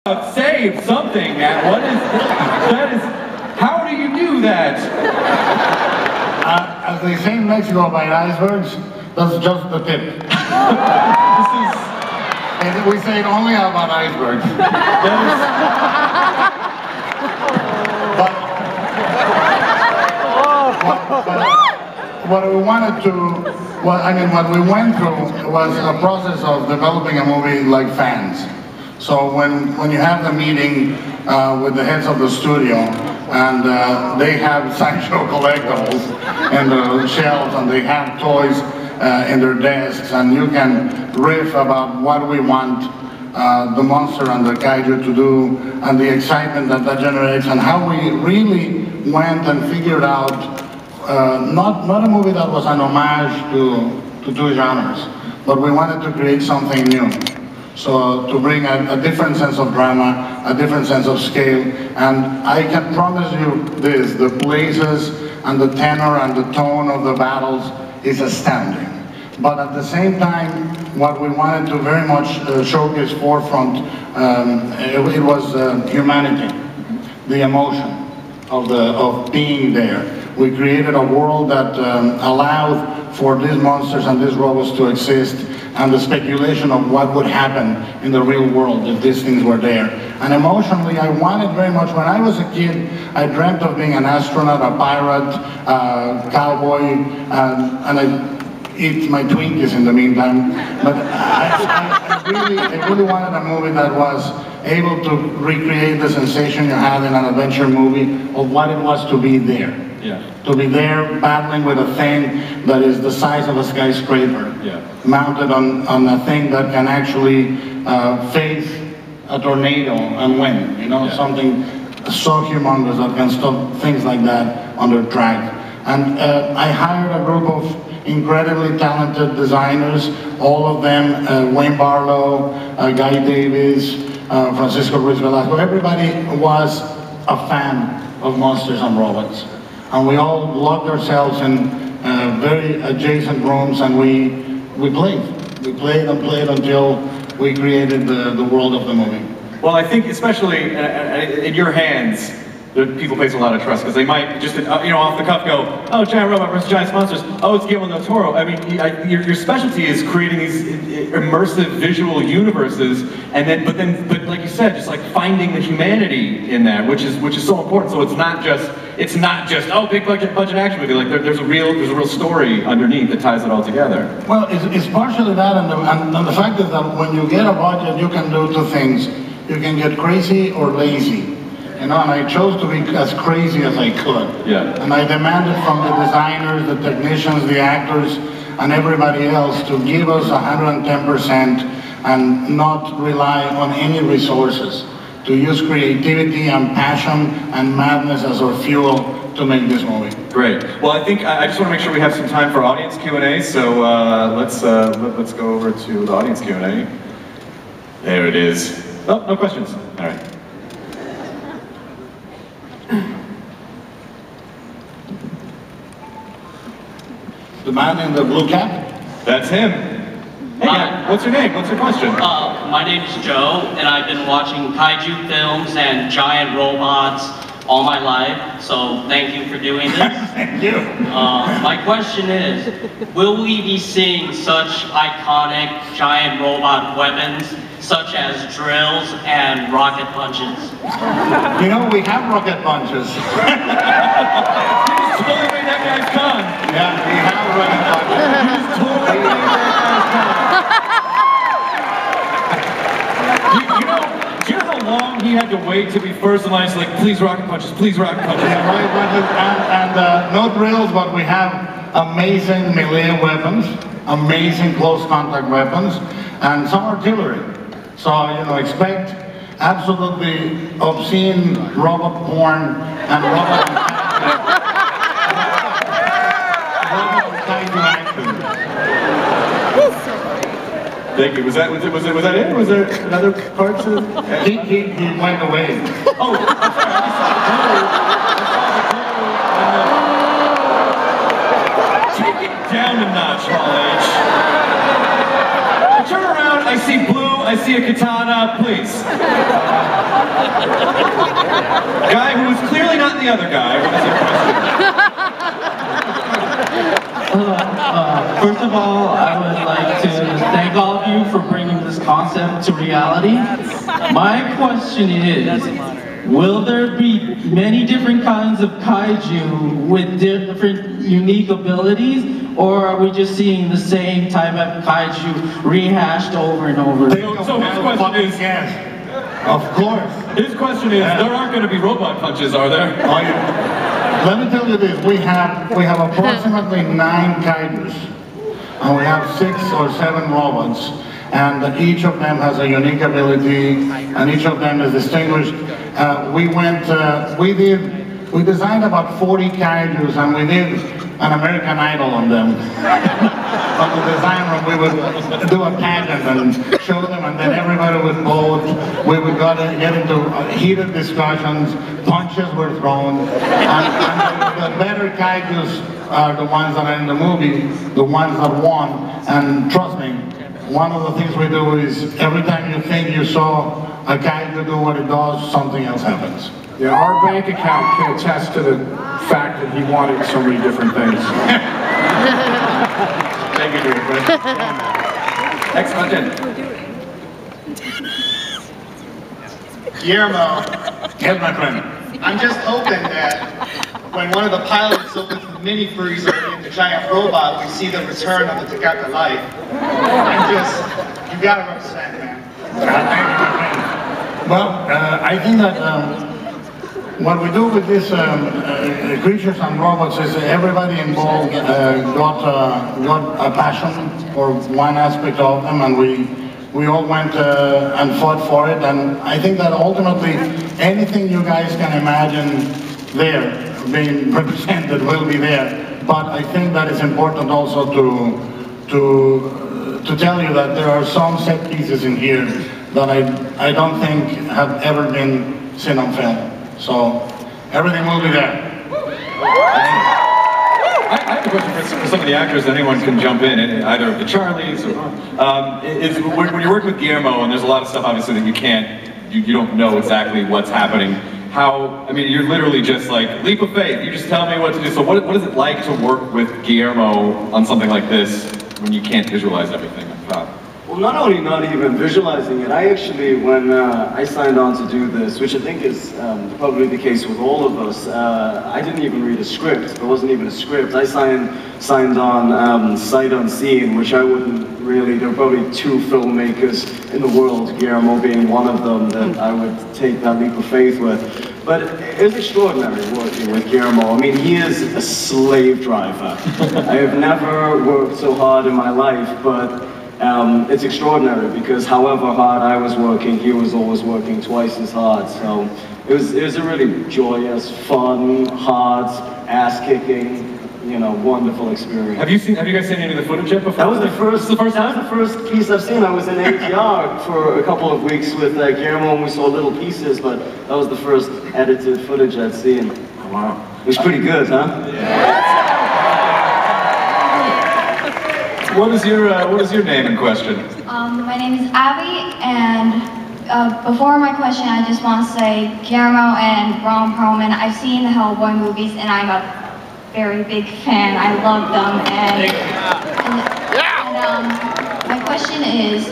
Save something, man. What is that? How do you do that? As they say in Mexico about icebergs, that's just the tip. And we say it only about icebergs. What we wanted to, what we went through was a process of developing a movie like fans. So when you have the meeting with the heads of the studio, and they have sideshow collectibles in the shelves, and they have toys in their desks, and you can riff about what we want the monster and the kaiju to do, and the excitement that generates, and how we really went and figured out not a movie that was an homage to two genres, but we wanted to create something new. So to bring a different sense of drama, a different sense of scale, and I can promise you this, the places and the tenor and the tone of the battles is astounding. But at the same time, what we wanted to very much showcase forefront, it was humanity, the emotion of being there. We created a world that allowed for these monsters and these robots to exist, and the speculation of what would happen in the real world if these things were there. And emotionally, I wanted very much, when I was a kid, I dreamt of being an astronaut, a pirate, a cowboy, and I eat my Twinkies in the meantime. But I really wanted a movie that was able to recreate the sensation you have in an adventure movie of what it was to be there. Yeah. To be there battling with a thing that is the size of a skyscraper, mounted on a thing that can actually face a tornado and win, you know, something so humongous that can stop things like that on their track. And I hired a group of incredibly talented designers, all of them, Wayne Barlow, Guy Davis, Francisco Ruiz Velasco, everybody was a fan of monsters and robots. And we all locked ourselves in very adjacent rooms, and we played. We played and played until we created the world of the movie. Well, I think especially in your hands, people place a lot of trust, because they might just, you know, off the cuff go, oh, giant robot versus giant monsters. Oh, it's Guillermo del Toro. I mean, your specialty is creating these immersive visual universes, and then, but like you said, just like finding the humanity in that, which is so important. So it's not just oh, big budget action movie. Like there's a real story underneath that ties it all together. Well, it's partially that, and the fact is that when you get a budget, you can do two things. You can get crazy or lazy. You know, and I chose to be as crazy as I could. Yeah. And I demanded from the designers, the technicians, the actors, and everybody else to give us 110% and not rely on any resources. To use creativity and passion and madness as our fuel to make this movie. Great. Well, I think I just want to make sure we have some time for audience Q&A. So let's go over to the audience Q&A. There it is. Oh, no questions. All right. The man in the blue cap? That's him. Hey, guy, what's your name? What's your question? My name is Joe, and I've been watching kaiju films and giant robots all my life, so thank you for doing this. Thank you. My question is, will we be seeing such iconic giant robot weapons, such as drills and rocket punches? You know, we have rocket punches. You just totally made that guy's con. Yeah, we have rocket punches. You just totally made that guy's con. Do you know how long he had to wait to be first in line? He's like, please rocket punches, please rocket punches. Yeah, right, and no drills, but we have amazing melee weapons, amazing close contact weapons, and some artillery. So, you know, expect absolutely obscene robot porn and robot action. Thank you. Was that it? Was there another part to it? He went away. Oh, I'm sorry. I saw the blue. Take it down a notch, Hall H. Turn around. I see blue, I see a katana, please. Guy who is clearly not the other guy, what is your question? First of all, I would like to thank all of you for bringing this concept to reality. My question is, will there be many different kinds of kaiju with different unique abilities, or are we just seeing the same type of kaiju rehashed over and over? So his question is, yes, of course. His question is, there aren't going to be robot punches, are there? Let me tell you this, we have approximately 9 kaijus, and we have 6 or 7 robots, and each of them has a unique ability, and each of them is distinguished. We designed about 40 kaijus, and we did an American Idol on them. On the design room, we would do a pageant and show them, and then everybody would vote. We would get into heated discussions, punches were thrown, and the better kaijus are the ones that are in the movie, the ones that won. And trust me, one of the things we do is every time you think you saw a kaiju do what it does, something else happens. Yeah, our bank account can attest to the fact that he wanted so many different things. Thank you, Drew. Excellent. Guillermo, Yes, my friend. I'm just hoping that when one of the pilots opens the mini freezer in the giant robot, we see the return of the Takaka life. You gotta represent, man. Well, I think that what we do with these creatures and robots is everybody involved got a passion for one aspect of them, and we all went and fought for it. And I think that ultimately anything you guys can imagine there being represented will be there. But I think that it's important also to tell you that there are some set pieces in here that I don't think have ever been seen on film. So everything will be there. I have a question for some of the actors. Anyone can jump in, either of the Charlies or when you're working with Guillermo, and there's a lot of stuff obviously that you don't know exactly what's happening. I mean, you're literally just like, leap of faith, you just tell me what to do. So what is it like to work with Guillermo on something like this when you can't visualize everything? Well, not only not even visualizing it, I actually, when I signed on to do this, which I think is probably the case with all of us, I didn't even read a script. There wasn't even a script. I signed on sight unseen, which I wouldn't really, there were probably 2 filmmakers in the world, Guillermo being one of them, that I would take that leap of faith with. But it was extraordinary working with Guillermo. I mean, he is a slave driver. I have never worked so hard in my life, but it's extraordinary because however hard I was working, he was always working twice as hard. So it was a really joyous, fun, hard, ass-kicking, wonderful experience. Have you guys seen any of the footage yet before? That was the first piece I've seen. I was in ATR for a couple of weeks with Guillermo, and we saw little pieces, but that was the first edited footage I'd seen. Oh, wow. It was pretty good, huh? Yeah. What is your name and question? My name is Abby, and before my question, I just want to say Guillermo and Ron Perlman, I've seen the Hellboy movies, and I'm a very big fan. I love them, and my question is,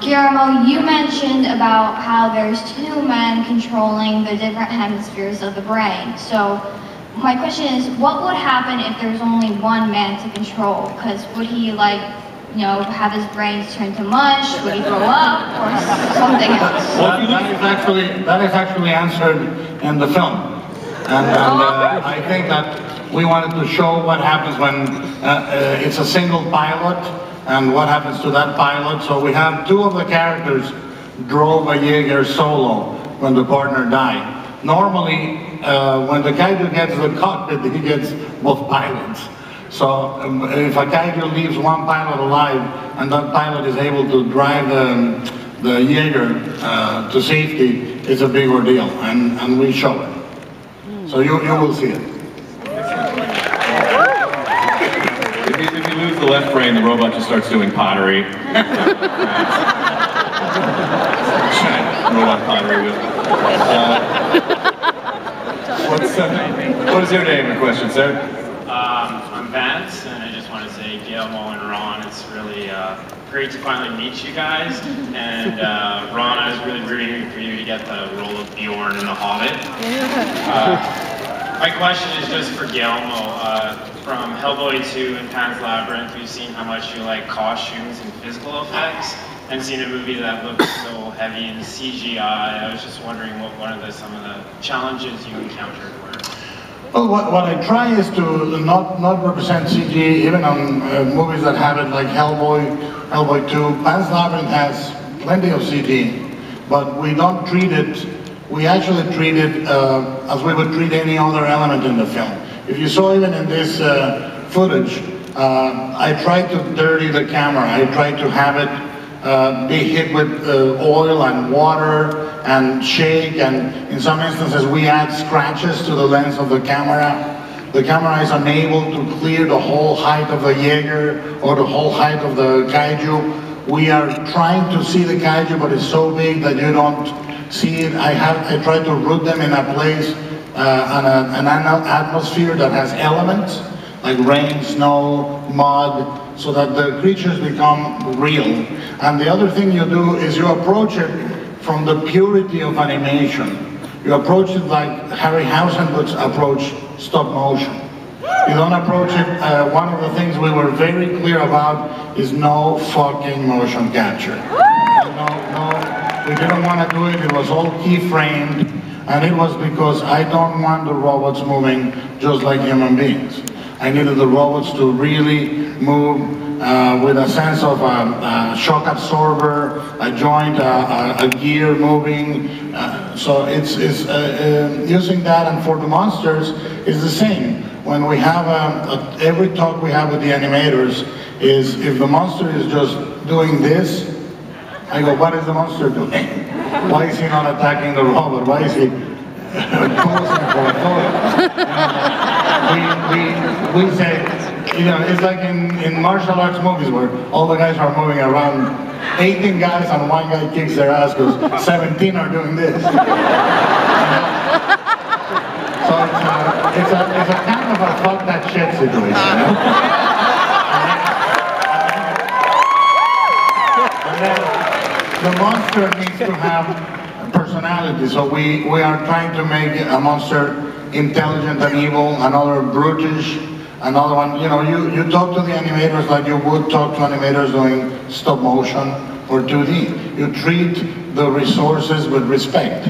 Guillermo, you mentioned about how there's 2 men controlling the different hemispheres of the brain. So my question is, what would happen if there was only 1 man to control? Because would he have his brains turn to mush? Would he throw up or something else? Well, that is actually answered in the film, and I think that we wanted to show what happens when it's a single pilot and what happens to that pilot. So we have 2 of the characters drove a Jaeger solo when the partner died. Normally, when the kaiju gets the cockpit, he gets both pilots. So if a kaiju leaves one pilot alive and that pilot is able to drive the Jaeger to safety, it's a big ordeal, and we show it. So you will see it. If you lose the left brain, the robot just starts doing pottery. Giant robot pottery wheel. What is your name and question, sir? I'm Vance, and I just want to say, Guillermo and Ron, it's really great to finally meet you guys. And Ron, I was really rooting for you to get the role of Bjorn in The Hobbit. My question is just for Guillermo. From Hellboy 2 and Pan's Labyrinth, we've seen how much you like costumes and physical effects, and seen a movie that looks so heavy in CGI. I was just wondering what some of the challenges you encountered were. Well, what I try is to not represent CG, even on movies that have it, like Hellboy 2. Pan's Labyrinth has plenty of CG, but we don't treat it, we actually treat it as we would treat any other element in the film. If you saw even in this footage, I tried to dirty the camera. I tried to have it be hit with oil and water and shake, and in some instances we add scratches to the lens of the camera. The camera is unable to clear the whole height of the Jaeger or the whole height of the kaiju. We are trying to see the kaiju, but it's so big that you don't see it. I try to root them in a place, an atmosphere that has elements, like rain, snow, mud, so that the creatures become real. And the other thing you do is you approach it from the purity of animation. You approach it like Harryhausen would approach stop motion. You don't approach it, one of the things we were very clear about is no fucking motion capture. No, we didn't want to do it, it was all keyframed, and it was because I don't want the robots moving just like human beings. I needed the robots to really move with a sense of a shock absorber, a joint, a gear moving. So it's using that, and for the monsters, it's the same. When we have every talk we have with the animators is if the monster is just doing this, I go, what is the monster doing? Why is he not attacking the robot? Why is he posing for a photo? We say, you know, it's like in martial arts movies where all the guys are moving around, 18 guys and one guy kicks their ass because 17 are doing this. So it's a kind of a fuck that shit situation. You know? And then the monster needs to have personality, so we are trying to make a monster intelligent and evil, another brutish, another one, you know, you talk to the animators like you would talk to animators doing stop motion or 2D. You treat the resources with respect.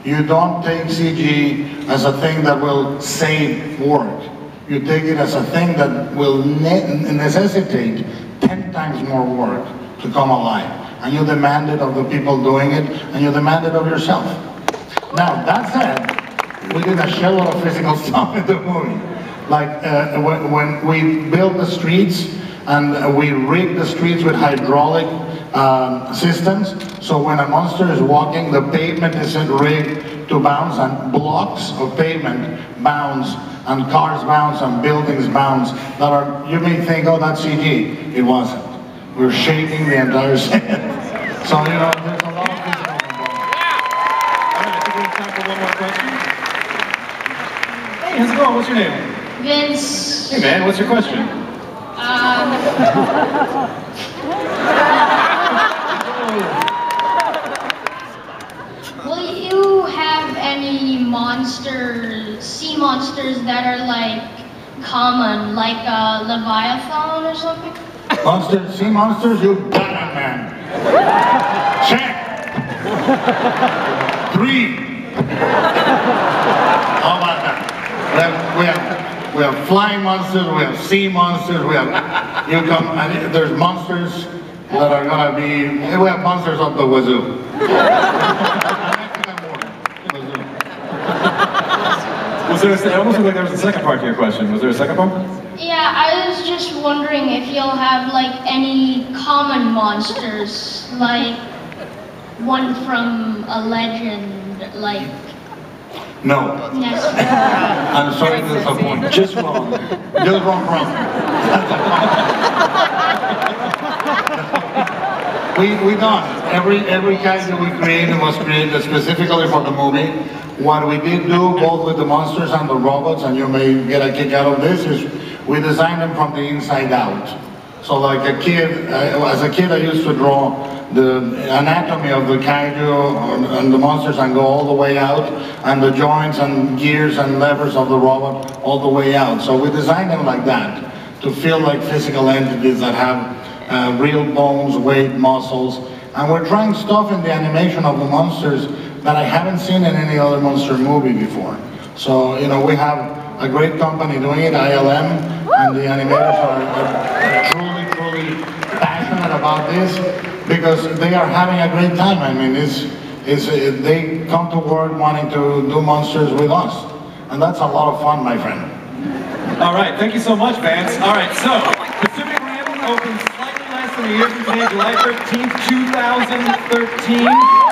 You don't take CG as a thing that will save work. You take it as a thing that will necessitate 10 times more work to come alive. And you demand it of the people doing it, and you demand it of yourself. Now, that said, we did a shitload of physical stuff in the movie. Like when we built the streets and we rigged the streets with hydraulic systems, so when a monster is walking, the pavement isn't rigged to bounce, and blocks of pavement bounce, and cars bounce, and buildings bounce. That are, you may think, oh, that's CG. It wasn't. We're shaking the entire set. So, you know, there's a lot of physical components. All right, I think we have time for one more question. Hey, how's it going? What's your name? Vince. Hey man, what's your question? Will you have any sea monsters that are like common, like a Leviathan or something? Monsters, sea monsters, you got it, man. Check. 3. How about that? We have flying monsters, we have sea monsters, we have, there's monsters that are gonna be, we have monsters up the wazoo. Was there it almost looked like there was a second part to your question. Was there a second part? Yeah, I was just wondering if you'll have like any common monsters, like one from a legend, like... No. Yes. I'm sorry to disappoint. Just wrong. Just wrong. We done. Every kaiju we created was created specifically for the movie. What we did do, both with the monsters and the robots, and you may get a kick out of this, is we designed them from the inside out. So like a kid, as a kid I used to draw the anatomy of the kaiju and the monsters and go all the way out, and the joints and gears and levers of the robot all the way out. So we designed them like that, to feel like physical entities that have real bones, weight, muscles. And we're trying stuff in the animation of the monsters that I haven't seen in any other monster movie before. So, you know, we have a great company doing it, ILM, and the animators are truly passionate about this because they are having a great time. I mean, they come to work wanting to do monsters with us. And that's a lot of fun, my friend. All right, thank you so much, Vance. All right, so Pacific Rim opens slightly less than a year from today, July 13th, 2013.